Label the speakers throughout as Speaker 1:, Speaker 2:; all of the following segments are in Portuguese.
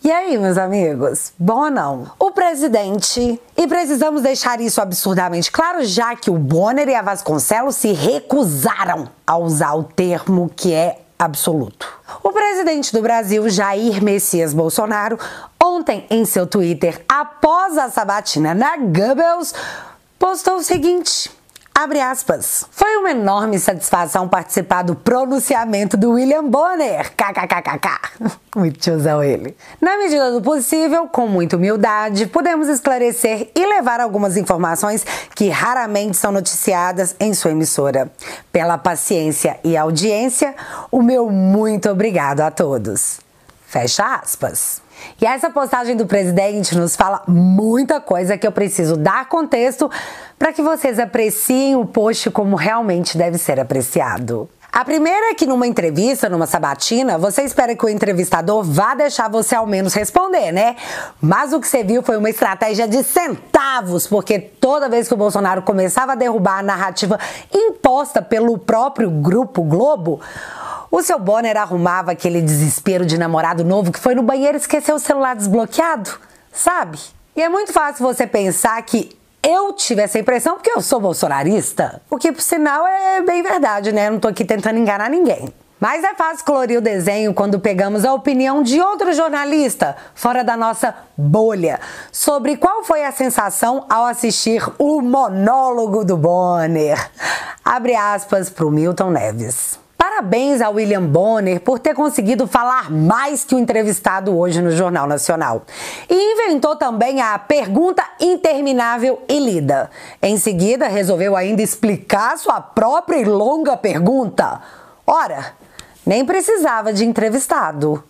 Speaker 1: E aí, meus amigos? Bom ou não? O presidente, e precisamos deixar isso absurdamente claro, já que o Bonner e a Vasconcelos se recusaram a usar o termo que é absoluto. O presidente do Brasil, Jair Messias Bolsonaro, ontem em seu Twitter, após a sabatina na Goebbels, postou o seguinte... Abre aspas. Foi uma enorme satisfação participar do pronunciamento do William Bonner. KKKKK. Muito tiozão ele. Na medida do possível, com muita humildade, podemos esclarecer e levar algumas informações que raramente são noticiadas em sua emissora. Pela paciência e audiência, o meu muito obrigado a todos. Fecha aspas. E essa postagem do presidente nos fala muita coisa que eu preciso dar contexto para que vocês apreciem o post como realmente deve ser apreciado. A primeira é que numa entrevista, numa sabatina, você espera que o entrevistador vá deixar você ao menos responder, né? Mas o que você viu foi uma estratégia de centavos, porque toda vez que o Bolsonaro começava a derrubar a narrativa imposta pelo próprio Grupo Globo, o seu Bonner arrumava aquele desespero de namorado novo que foi no banheiro e esqueceu o celular desbloqueado, sabe? E é muito fácil você pensar que eu tive essa impressão porque eu sou bolsonarista, o que por sinal é bem verdade, né? Eu não tô aqui tentando enganar ninguém. Mas é fácil colorir o desenho quando pegamos a opinião de outro jornalista, fora da nossa bolha, sobre qual foi a sensação ao assistir o monólogo do Bonner. Abre aspas pro Milton Neves. Parabéns ao William Bonner por ter conseguido falar mais que o entrevistado hoje no Jornal Nacional. E inventou também a pergunta interminável e lida. Em seguida, resolveu ainda explicar sua própria e longa pergunta. Ora, nem precisava de entrevistado.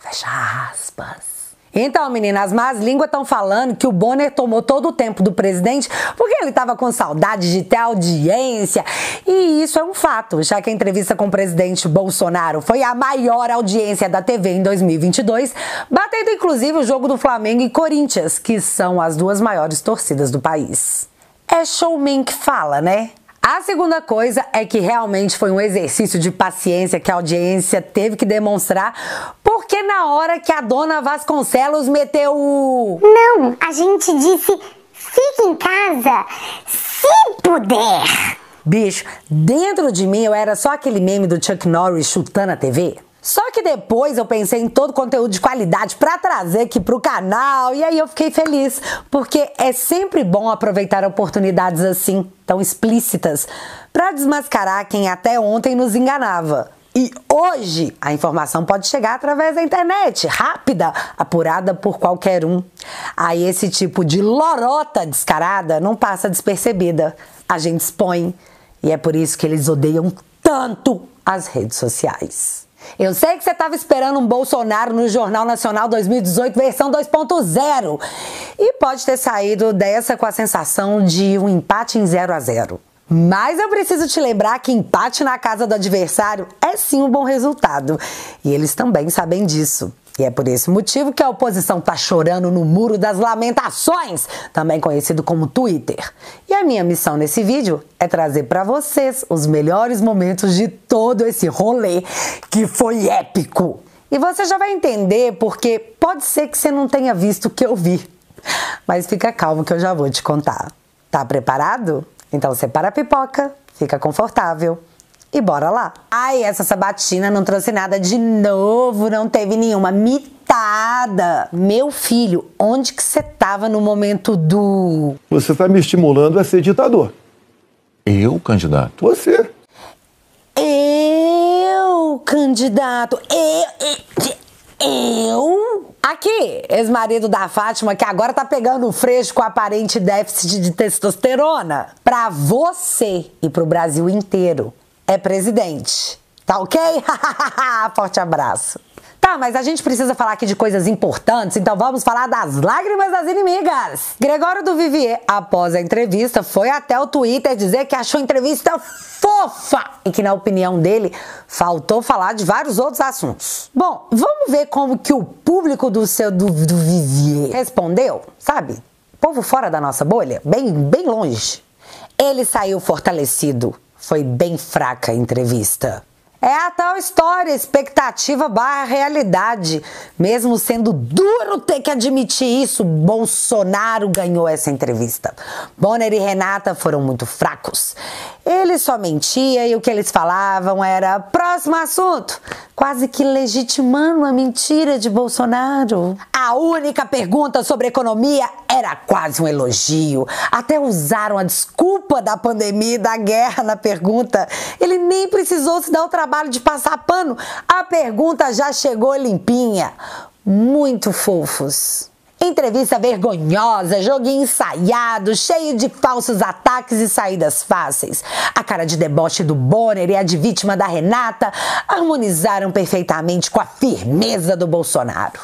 Speaker 1: Fecha aspas. Então, meninas, as más línguas estão falando que o Bonner tomou todo o tempo do presidente porque ele estava com saudade de ter audiência. E isso é um fato, já que a entrevista com o presidente Bolsonaro foi a maior audiência da TV em 2022, batendo inclusive o jogo do Flamengo e Corinthians, que são as duas maiores torcidas do país. É showman que fala, né? A segunda coisa é que realmente foi um exercício de paciência que a audiência teve que demonstrar, porque na hora que a dona Vasconcelos meteu o...
Speaker 2: Não, a gente disse, fique em casa, se puder.
Speaker 1: Bicho, dentro de mim eu era só aquele meme do Chuck Norris chutando a TV. Só que depois eu pensei em todo conteúdo de qualidade pra trazer aqui pro canal e aí eu fiquei feliz, porque é sempre bom aproveitar oportunidades assim, tão explícitas, pra desmascarar quem até ontem nos enganava. E hoje a informação pode chegar através da internet, rápida, apurada por qualquer um. Aí esse tipo de lorota descarada não passa despercebida, a gente expõe. E é por isso que eles odeiam tanto as redes sociais. Eu sei que você estava esperando um Bolsonaro no Jornal Nacional 2018 versão 2.0 e pode ter saído dessa com a sensação de um empate em 0-0. Mas eu preciso te lembrar que empate na casa do adversário é sim um bom resultado e eles também sabem disso. E é por esse motivo que a oposição tá chorando no Muro das Lamentações, também conhecido como Twitter. E a minha missão nesse vídeo é trazer para vocês os melhores momentos de todo esse rolê, que foi épico. E você já vai entender porque pode ser que você não tenha visto o que eu vi. Mas fica calmo que eu já vou te contar. Tá preparado? Então separa a pipoca, fica confortável. E bora lá. Ai, essa sabatina não trouxe nada de novo, não teve nenhuma mitada. Meu filho, onde que você tava no momento do...
Speaker 3: Você tá me estimulando a ser ditador.
Speaker 4: Eu, candidato?
Speaker 3: Você.
Speaker 1: Eu, candidato. Eu? Aqui, ex-marido da Fátima, que agora tá pegando o freixo com aparente déficit de testosterona. Pra você e pro Brasil inteiro. É presidente, tá ok? Forte abraço. Tá, mas a gente precisa falar aqui de coisas importantes, então vamos falar das lágrimas das inimigas. Gregório do Vivier, após a entrevista, foi até o Twitter dizer que achou a entrevista fofa e que, na opinião dele, faltou falar de vários outros assuntos. Bom, vamos ver como que o público do Vivier respondeu, sabe? Povo fora da nossa bolha, bem longe. Ele saiu fortalecido. Foi bem fraca a entrevista. É a tal história, expectativa barra realidade. Mesmo sendo duro ter que admitir isso, Bolsonaro ganhou essa entrevista. Bonner e Renata foram muito fracos. Ele só mentia e o que eles falavam era próximo assunto, quase que legitimando a mentira de Bolsonaro. A única pergunta sobre economia era quase um elogio. Até usaram a desculpa da pandemia e da guerra na pergunta. Ele nem precisou se dar o trabalho de passar pano. A pergunta já chegou limpinha. Muito fofos. Entrevista vergonhosa, joguinho ensaiado, cheio de falsos ataques e saídas fáceis. A cara de deboche do Bonner e a de vítima da Renata harmonizaram perfeitamente com a firmeza do Bolsonaro.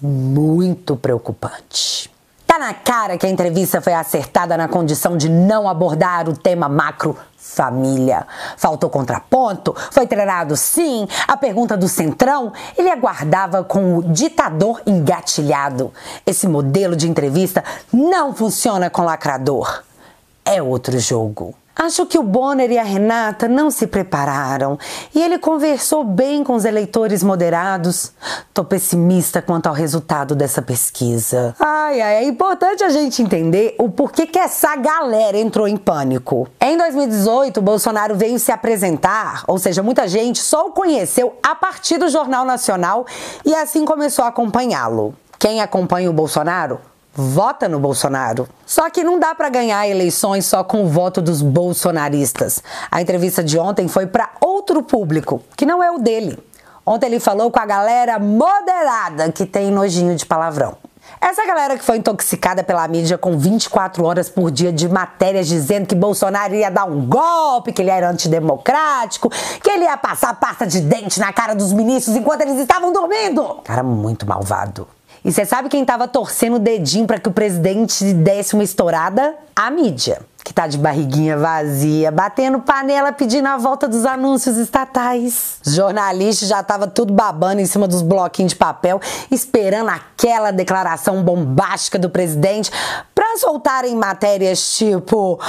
Speaker 1: Muito preocupante. Tá na cara que a entrevista foi acertada na condição de não abordar o tema macro família. Faltou contraponto? Foi treinado sim? A pergunta do Centrão? Ele aguardava com o ditador engatilhado. Esse modelo de entrevista não funciona com lacrador. É outro jogo. Acho que o Bonner e a Renata não se prepararam e ele conversou bem com os eleitores moderados. Tô pessimista quanto ao resultado dessa pesquisa. É importante a gente entender o porquê que essa galera entrou em pânico. Em 2018, o Bolsonaro veio se apresentar, ou seja, muita gente só o conheceu a partir do Jornal Nacional e assim começou a acompanhá-lo. Quem acompanha o Bolsonaro vota no Bolsonaro. Só que não dá pra ganhar eleições só com o voto dos bolsonaristas. A entrevista de ontem foi pra outro público, que não é o dele. Ontem ele falou com a galera moderada que tem nojinho de palavrão. Essa galera que foi intoxicada pela mídia com 24 horas por dia de matérias dizendo que Bolsonaro ia dar um golpe, que ele era antidemocrático, que ele ia passar pasta de dente na cara dos ministros enquanto eles estavam dormindo. Cara muito malvado. E você sabe quem tava torcendo o dedinho para que o presidente desse uma estourada? A mídia, que tá de barriguinha vazia, batendo panela pedindo a volta dos anúncios estatais. Os jornalistas já tava tudo babando em cima dos bloquinhos de papel, esperando aquela declaração bombástica do presidente para soltarem matérias tipo: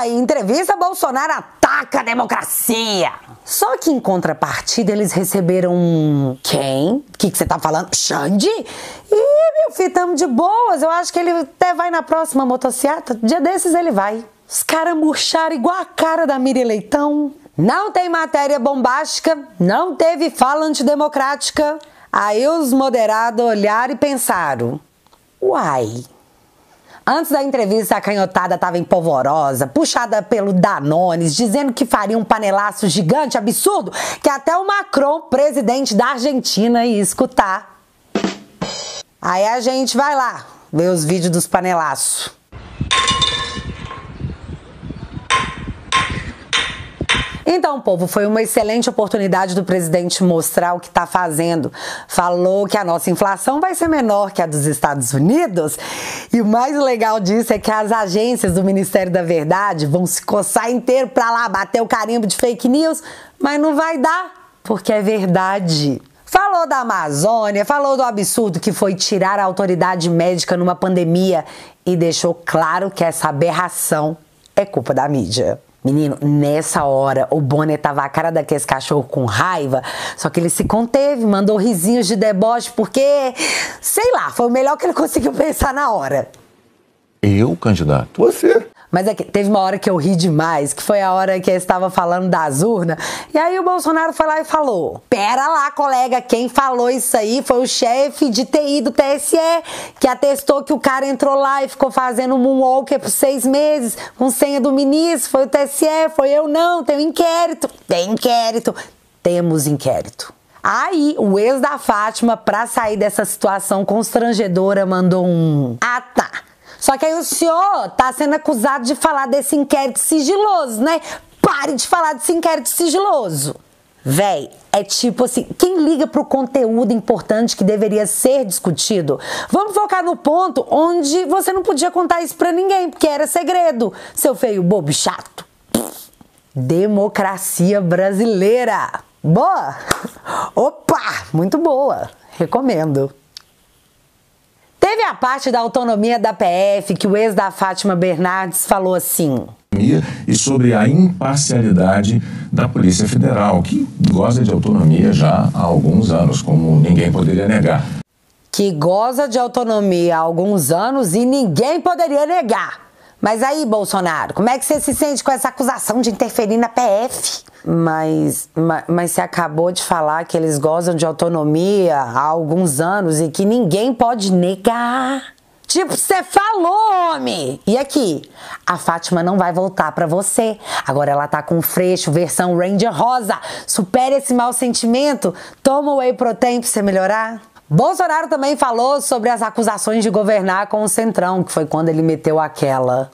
Speaker 1: em entrevista Bolsonaro ataca a democracia. Só que em contrapartida eles receberam um... Quem? O que você tá falando? Xande? Ih, meu filho, tamo de boas. Eu acho que ele até vai na próxima motociata. Dia desses ele vai. Os caras murcharam igual a cara da Miriam Leitão. Não tem matéria bombástica, não teve fala antidemocrática. Aí os moderados olharam e pensaram: uai... Antes da entrevista, a canhotada estava empolvorosa, puxada pelo Danones, dizendo que faria um panelaço gigante, absurdo, que até o Macron, presidente da Argentina, ia escutar. Aí a gente vai lá ver os vídeos dos panelaços. Então, povo, foi uma excelente oportunidade do presidente mostrar o que está fazendo. Falou que a nossa inflação vai ser menor que a dos Estados Unidos. E o mais legal disso é que as agências do Ministério da Verdade vão se coçar inteiro para lá bater o carimbo de fake news, mas não vai dar, porque é verdade. Falou da Amazônia, falou do absurdo que foi tirar a autoridade médica numa pandemia e deixou claro que essa aberração é culpa da mídia. Menino, nessa hora, o Bonner tava a cara daqueles cachorro com raiva, só que ele se conteve, mandou risinhos de deboche, porque, sei lá, foi o melhor que ele conseguiu pensar na hora.
Speaker 4: Eu, candidato?
Speaker 3: Você.
Speaker 1: Mas é que teve uma hora que eu ri demais, que foi a hora que eu estava falando das urnas, e aí o Bolsonaro foi lá e falou: pera lá, colega, quem falou isso aí foi o chefe de TI do TSE, que atestou que o cara entrou lá e ficou fazendo moonwalker por 6 meses, com senha do ministro, foi o TSE, foi eu não, tem um inquérito. Tem inquérito. Temos inquérito. Aí, o ex da Fátima, pra sair dessa situação constrangedora, mandou um: ah, tá. Só que aí o senhor tá sendo acusado de falar desse inquérito sigiloso, né? Pare de falar desse inquérito sigiloso. Véi, é tipo assim, quem liga pro conteúdo importante que deveria ser discutido? Vamos focar no ponto onde você não podia contar isso pra ninguém, porque era segredo, seu feio bobo e chato. Democracia brasileira. Boa? Opa, muito boa. Recomendo. Teve a parte da autonomia da PF que o ex da Fátima Bernardes falou assim:
Speaker 4: autonomia e sobre a imparcialidade da Polícia Federal, que goza de autonomia já há alguns anos, como ninguém poderia negar.
Speaker 1: Que goza de autonomia há alguns anos e ninguém poderia negar. Mas aí, Bolsonaro, como é que você se sente com essa acusação de interferir na PF? Mas você acabou de falar que eles gozam de autonomia há alguns anos e que ninguém pode negar. Tipo, você falou, homem! E aqui, a Fátima não vai voltar pra você. Agora ela tá com Freixo, versão Ranger Rosa. Supere esse mau sentimento. Toma o Whey Protein pra você melhorar. Bolsonaro também falou sobre as acusações de governar com o Centrão, que foi quando ele meteu aquela.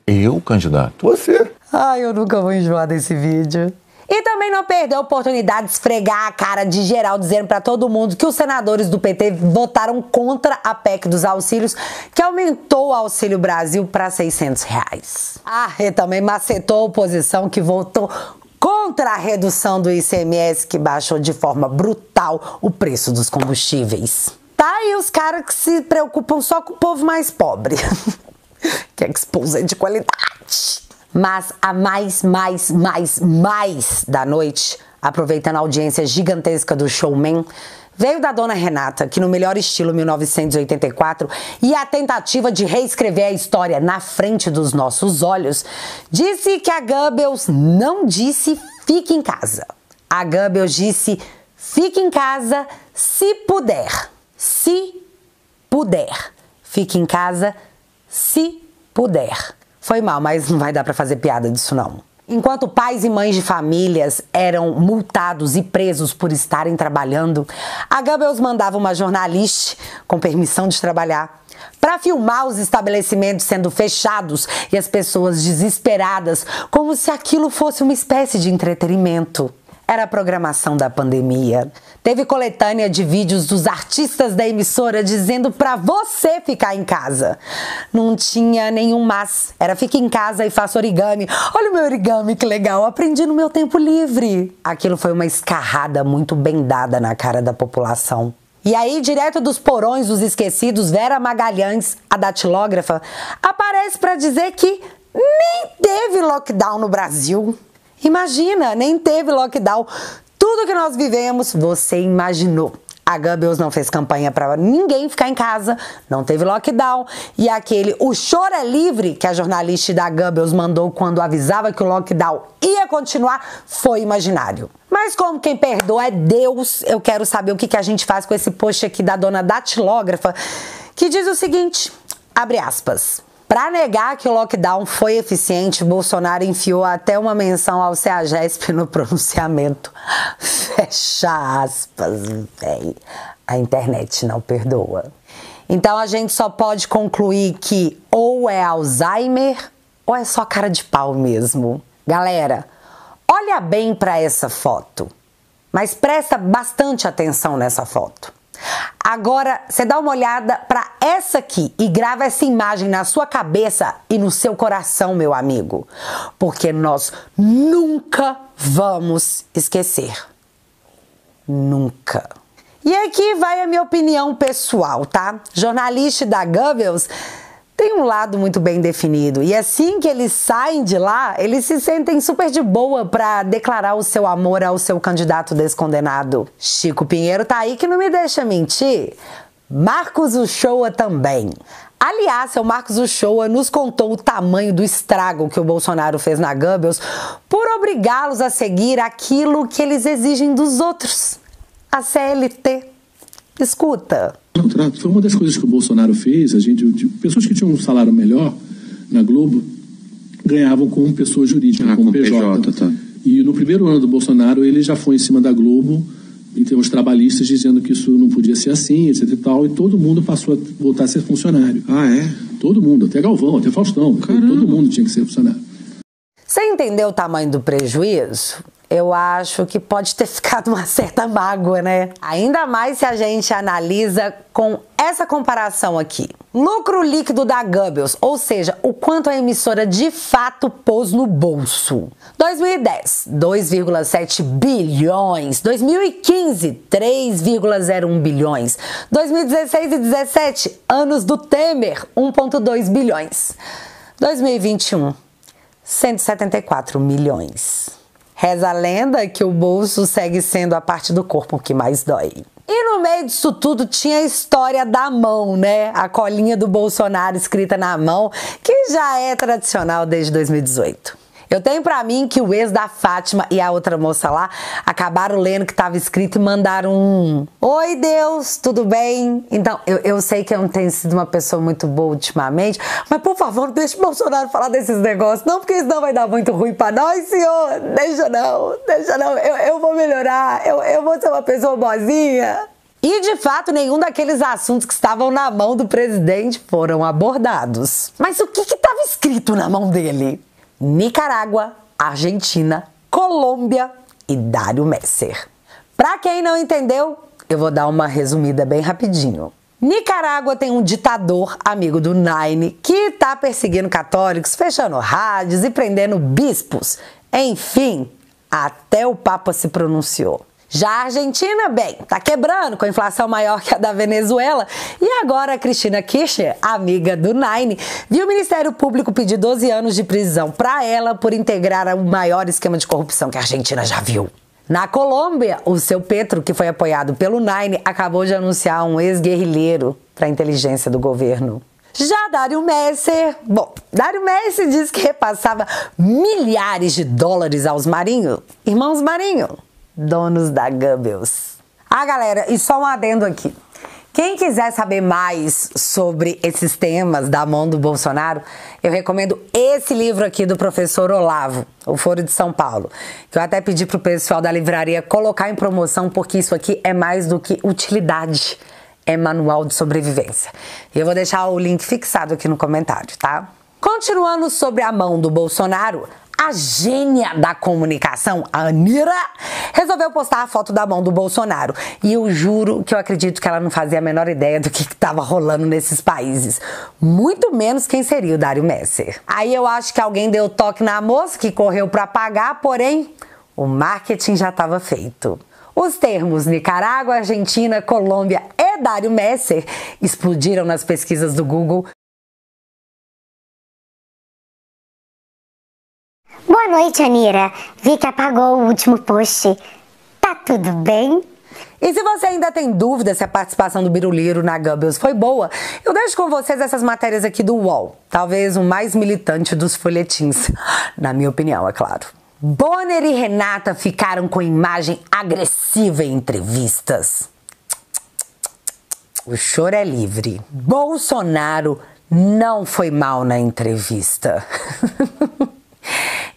Speaker 4: Eu, candidato?
Speaker 3: Você.
Speaker 1: Ai, eu nunca vou enjoar desse vídeo. E também não perdeu a oportunidade de esfregar a cara de geral, dizendo pra todo mundo que os senadores do PT votaram contra a PEC dos auxílios, que aumentou o Auxílio Brasil para R$600. Ah, e também macetou a oposição, que votou contra a redução do ICMS, que baixou de forma brutal o preço dos combustíveis. Tá aí os caras que se preocupam só com o povo mais pobre. Que expulsa de qualidade. Mas a mais da noite, aproveitando a audiência gigantesca do Showman, veio da dona Renata, que no melhor estilo 1984 e a tentativa de reescrever a história na frente dos nossos olhos, disse que a Goebbels não disse fique em casa. A Goebbels disse fique em casa se puder. Se puder. Fique em casa se puder. Foi mal, mas não vai dar pra fazer piada disso não. Enquanto pais e mães de famílias eram multados e presos por estarem trabalhando, a Goebbels mandava uma jornalista, com permissão de trabalhar, para filmar os estabelecimentos sendo fechados e as pessoas desesperadas, como se aquilo fosse uma espécie de entretenimento. Era a programação da pandemia. Teve coletânea de vídeos dos artistas da emissora dizendo pra você ficar em casa. Não tinha nenhum mas. Era fique em casa e faça origami. Olha o meu origami, que legal. Aprendi no meu tempo livre. Aquilo foi uma escarrada muito bem dada na cara da população. E aí, direto dos porões dos esquecidos, Vera Magalhães, a datilógrafa, aparece pra dizer que nem teve lockdown no Brasil. Imagina, nem teve lockdown. Tudo que nós vivemos, você imaginou. A Goebbels não fez campanha para ninguém ficar em casa, não teve lockdown. E aquele o choro é livre que a jornalista da Goebbels mandou quando avisava que o lockdown ia continuar foi imaginário. Mas como quem perdoa é Deus, eu quero saber o que a gente faz com esse post aqui da dona datilógrafa, que diz o seguinte, abre aspas. Para negar que o lockdown foi eficiente, Bolsonaro enfiou até uma menção ao CEAGESP no pronunciamento. Fecha aspas, véi. A internet não perdoa. Então a gente só pode concluir que ou é Alzheimer ou é só cara de pau mesmo. Galera, olha bem para essa foto, mas presta bastante atenção nessa foto. Agora, você dá uma olhada para essa aqui e grava essa imagem na sua cabeça e no seu coração, meu amigo. Porque nós nunca vamos esquecer. Nunca. E aqui vai a minha opinião pessoal, tá? Jornalista da Goebbels tem um lado muito bem definido. E assim que eles saem de lá, eles se sentem super de boa para declarar o seu amor ao seu candidato descondenado. Chico Pinheiro tá aí que não me deixa mentir. Marcos Uchoa também. Aliás, seu Marcos Uchoa nos contou o tamanho do estrago que o Bolsonaro fez na Goebbels por obrigá-los a seguir aquilo que eles exigem dos outros. A CLT. Escuta.
Speaker 5: Foi uma das coisas que o Bolsonaro fez. Pessoas que tinham um salário melhor na Globo ganhavam como pessoa jurídica, como PJ. Tá. E no primeiro ano do Bolsonaro, ele já foi em cima da Globo, em termos trabalhistas, dizendo que isso não podia ser assim, etc e tal, e todo mundo passou a voltar a ser funcionário.
Speaker 6: Ah, é?
Speaker 5: Todo mundo, até Galvão, até Faustão. Todo mundo tinha que ser funcionário.
Speaker 1: Você entendeu o tamanho do prejuízo? Eu acho que pode ter ficado uma certa mágoa, né? Ainda mais se a gente analisa com essa comparação aqui. Lucro líquido da Goebbels, ou seja, o quanto a emissora de fato pôs no bolso. 2010, 2,7 bilhões. 2015, 3,01 bilhões. 2016 e 2017, anos do Temer, 1,2 bilhões. 2021, 174 milhões. Reza a lenda que o bolso segue sendo a parte do corpo que mais dói. E no meio disso tudo tinha a história da mão, né? A colinha do Bolsonaro escrita na mão, que já é tradicional desde 2018. Eu tenho pra mim que o ex da Fátima e a outra moça lá acabaram lendo o que estava escrito e mandaram um "Oi, Deus, tudo bem?" Então, eu sei que eu não tenho sido uma pessoa muito boa ultimamente, mas por favor, não deixe o Bolsonaro falar desses negócios, não, porque senão vai dar muito ruim pra nós, senhor. Deixa não, eu vou melhorar, eu vou ser uma pessoa boazinha. E, de fato, nenhum daqueles assuntos que estavam na mão do presidente foram abordados. Mas o que estava escrito na mão dele? Nicarágua, Argentina, Colômbia e Dário Messer. Pra quem não entendeu, eu vou dar uma resumida bem rapidinho. Nicarágua tem um ditador, amigo do Nine, que tá perseguindo católicos, fechando rádios e prendendo bispos. Enfim, até o Papa se pronunciou. Já a Argentina, bem, tá quebrando com a inflação maior que a da Venezuela. E agora a Cristina Kirchner, amiga do Nine, viu o Ministério Público pedir 12 anos de prisão pra ela por integrar o maior esquema de corrupção que a Argentina já viu. Na Colômbia, o seu Petro, que foi apoiado pelo Nine, acabou de anunciar um ex-guerrilheiro pra inteligência do governo. Já Dário Messer, Dário Messer disse que repassava milhares de dólares aos Marinho, irmãos Marinho, donos da Goebbels. Galera, e só um adendo aqui. Quem quiser saber mais sobre esses temas da mão do Bolsonaro, eu recomendo esse livro aqui do professor Olavo, O Foro de São Paulo, que eu até pedi pro pessoal da livraria colocar em promoção, porque isso aqui é mais do que utilidade, é manual de sobrevivência. E eu vou deixar o link fixado aqui no comentário, tá? Continuando sobre a mão do Bolsonaro, a gênia da comunicação, a Anira, resolveu postar a foto da mão do Bolsonaro. E eu juro que eu acredito que ela não fazia a menor ideia do que estava rolando nesses países. Muito menos quem seria o Dário Messer. Aí eu acho que alguém deu toque na moça que correu para pagar, porém o marketing já estava feito. Os termos Nicarágua, Argentina, Colômbia e Dário Messer explodiram nas pesquisas do Google.
Speaker 2: Boa noite, Anira. Vi que apagou o último post. Tá tudo bem?
Speaker 1: E se você ainda tem dúvida se a participação do Biruliro na Goebbels foi boa, eu deixo com vocês essas matérias aqui do UOL. Talvez o mais militante dos folhetins. Na minha opinião, é claro. Bonner e Renata ficaram com imagem agressiva em entrevistas. O choro é livre. Bolsonaro não foi mal na entrevista.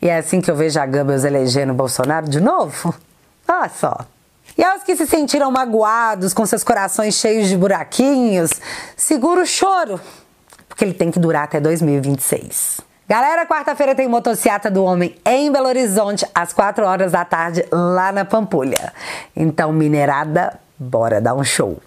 Speaker 1: E é assim que eu vejo a Goebbels elegendo o Bolsonaro de novo? Olha só. E aos que se sentiram magoados, com seus corações cheios de buraquinhos, segura o choro, porque ele tem que durar até 2026. Galera, quarta-feira tem motociata do homem em Belo Horizonte, às 4 horas da tarde, lá na Pampulha. Então, minerada, bora dar um show.